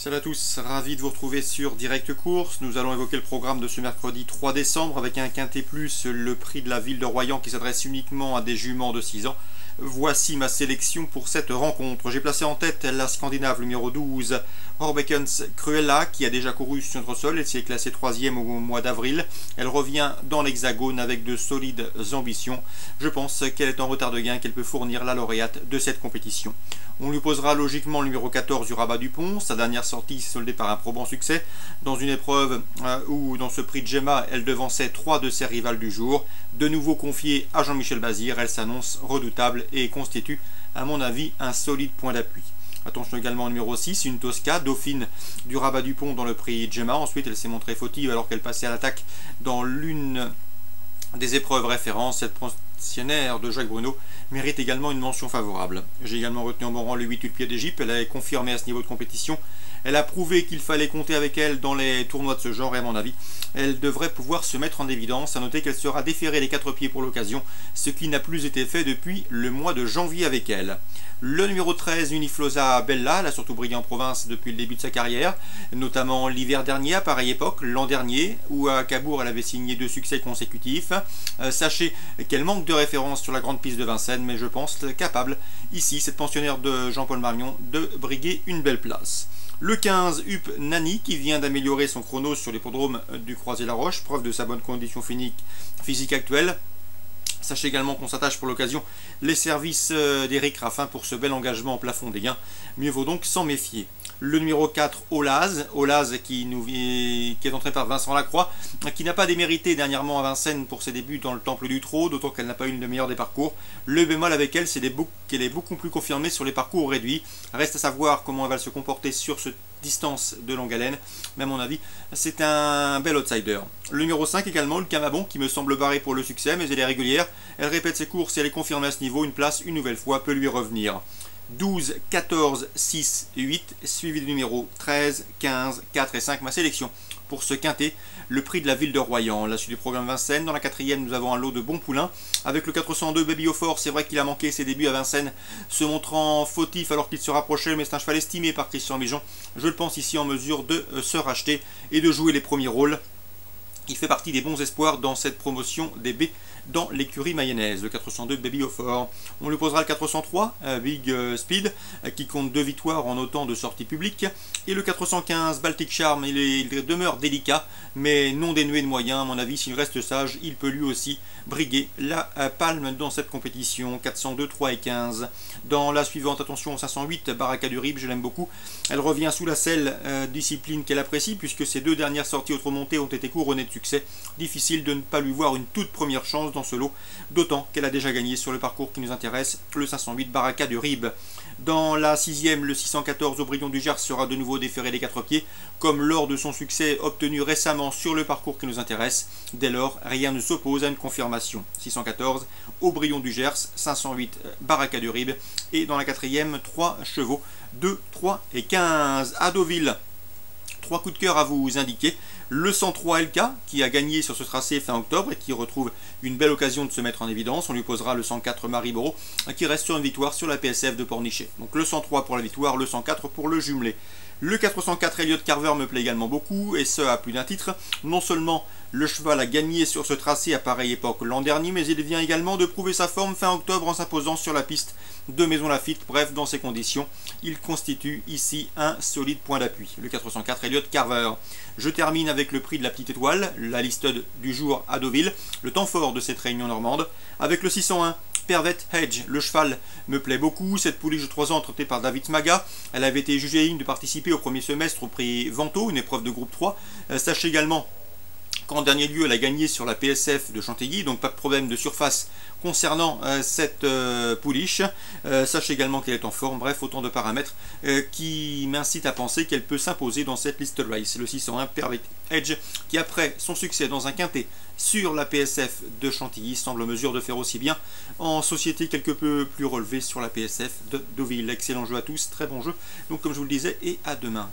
Salut à tous, ravi de vous retrouver sur Direct Course. Nous allons évoquer le programme de ce mercredi 3 décembre avec un quintet plus, le prix de la ville de Royan qui s'adresse uniquement à des juments de 6 ans. Voici ma sélection pour cette rencontre. J'ai placé en tête la Scandinave numéro 12, Horbekens Cruella, qui a déjà couru sur notre sol. Elle s'y est classée 3e au mois d'avril. Elle revient dans l'Hexagone avec de solides ambitions. Je pense qu'elle est en retard de gain, qu'elle peut fournir la lauréate de cette compétition. On lui posera logiquement le numéro 14 du Rabat du Pont. Sa dernière sortie soldée par un probant succès dans une épreuve où, dans ce prix de Gemma, elle devançait 3 de ses rivales du jour. De nouveau confiée à Jean-Michel Bazir, elle s'annonce redoutable et constitue, à mon avis, un solide point d'appui. Attention également au numéro 6, une Tosca, dauphine du Rabat du Pont dans le prix Gemma. Ensuite, elle s'est montrée fautive alors qu'elle passait à l'attaque dans l'une des épreuves références. Cette pensionnaire de Jacques Bruno mérite également une mention favorable. J'ai également retenu en bon rang le 8 Pied d'Égypte. Elle a confirmé à ce niveau de compétition. Elle a prouvé qu'il fallait compter avec elle dans les tournois de ce genre et à mon avis, elle devrait pouvoir se mettre en évidence. À noter qu'elle sera déférée les 4 pieds pour l'occasion, ce qui n'a plus été fait depuis le mois de janvier avec elle. Le numéro 13, Uniflosa Bella, elle a surtout brillé en province depuis le début de sa carrière, notamment l'hiver dernier à pareille époque, l'an dernier, où à Cabourg elle avait signé 2 succès consécutifs. Sachez qu'elle manque de référence sur la grande piste de Vincennes, mais je pense capable, ici, cette pensionnaire de Jean-Paul Marion, de briguer une belle place. Le 15, Up Nani, qui vient d'améliorer son chrono sur l'hippodrome du Croisé-la-Roche, preuve de sa bonne condition physique actuelle. Sachez également qu'on s'attache pour l'occasion les services d'Éric Raffin pour ce bel engagement au plafond des gains. Mieux vaut donc s'en méfier. Le numéro 4, Olaz qui est entré par Vincent Lacroix, qui n'a pas démérité dernièrement à Vincennes pour ses débuts dans le Temple du Trot, d'autant qu'elle n'a pas eu une des meilleures des parcours. Le bémol avec elle, c'est qu'elle est beaucoup plus confirmée sur les parcours réduits. Reste à savoir comment elle va se comporter sur cette distance de longue haleine, mais à mon avis, c'est un bel outsider. Le numéro 5 également, le Camabon, qui me semble barré pour le succès, mais elle est régulière. Elle répète ses courses et elle est confirmée à ce niveau. Une place, une nouvelle fois, peut lui revenir. 12, 14, 6, 8, suivi du numéro 13, 15, 4 et 5, ma sélection pour ce quintet, le prix de la ville de Royan. La suite du programme Vincennes. Dans la 4e, nous avons un lot de bons poulains. Avec le 402 Baby Aufort, c'est vrai qu'il a manqué ses débuts à Vincennes, se montrant fautif alors qu'il se rapprochait, mais c'est un cheval estimé par Christian Mijon. Je le pense ici en mesure de se racheter et de jouer les premiers rôles. Il fait partie des bons espoirs dans cette promotion des B dans l'écurie mayonnaise. Le 402 Baby Aufort. On lui posera le 403 Big Speed qui compte 2 victoires en autant de sorties publiques. Et le 415 Baltic Charm, il demeure délicat mais non dénué de moyens. À mon avis, s'il reste sage, il peut lui aussi briguer la palme dans cette compétition. 402, 3 et 15. Dans la suivante, attention, 508 Baraka du Rib, je l'aime beaucoup. Elle revient sous la selle, discipline qu'elle apprécie puisque ses 2 dernières sorties autres montées ont été couronnées de succès. Difficile de ne pas lui voir une toute première chance dans ce lot, d'autant qu'elle a déjà gagné sur le parcours qui nous intéresse, le 508 Baraka du Rib. Dans la 6e, le 614 Aubryon du Gers sera de nouveau déféré des 4 pieds, comme lors de son succès obtenu récemment sur le parcours qui nous intéresse. Dès lors, rien ne s'oppose à une confirmation. 614 Aubryon du Gers, 508 Baraka du Rib, et dans la 4e, 3 chevaux, 2, 3 et 15 à Deauville. 3 coups de cœur à vous indiquer. Le 103 LK qui a gagné sur ce tracé fin octobre et qui retrouve une belle occasion de se mettre en évidence. On lui posera le 104 Mariboro qui reste sur une victoire sur la PSF de Pornichet. Donc le 103 pour la victoire, le 104 pour le jumelé. Le 404 Elliott Carver me plaît également beaucoup, et ce à plus d'un titre. Non seulement le cheval a gagné sur ce tracé à pareille époque l'an dernier, mais il vient également de prouver sa forme fin octobre en s'imposant sur la piste de Maison Lafitte. Bref, dans ces conditions, il constitue ici un solide point d'appui. Le 404 Elliott Carver. Je termine avec le prix de la petite étoile, la liste du jour à Deauville, le temps fort de cette réunion normande, avec le 601 Pervet Hedge. Le cheval me plaît beaucoup. Cette pouliche de 3 ans traitée par David Smaga. Elle avait été jugée digne de participer au premier semestre au prix Vento, une épreuve de groupe 3. Sachez également qu'en dernier lieu, elle a gagné sur la PSF de Chantilly, donc pas de problème de surface concernant cette pouliche. Sachez également qu'elle est en forme. Bref, autant de paramètres qui m'incitent à penser qu'elle peut s'imposer dans cette liste race. Le 601 Pervet Edge, qui après son succès dans un quintet sur la PSF de Chantilly, semble en mesure de faire aussi bien en société quelque peu plus relevée sur la PSF de Deauville. Excellent jeu à tous, très bon jeu. Donc comme je vous le disais, et à demain.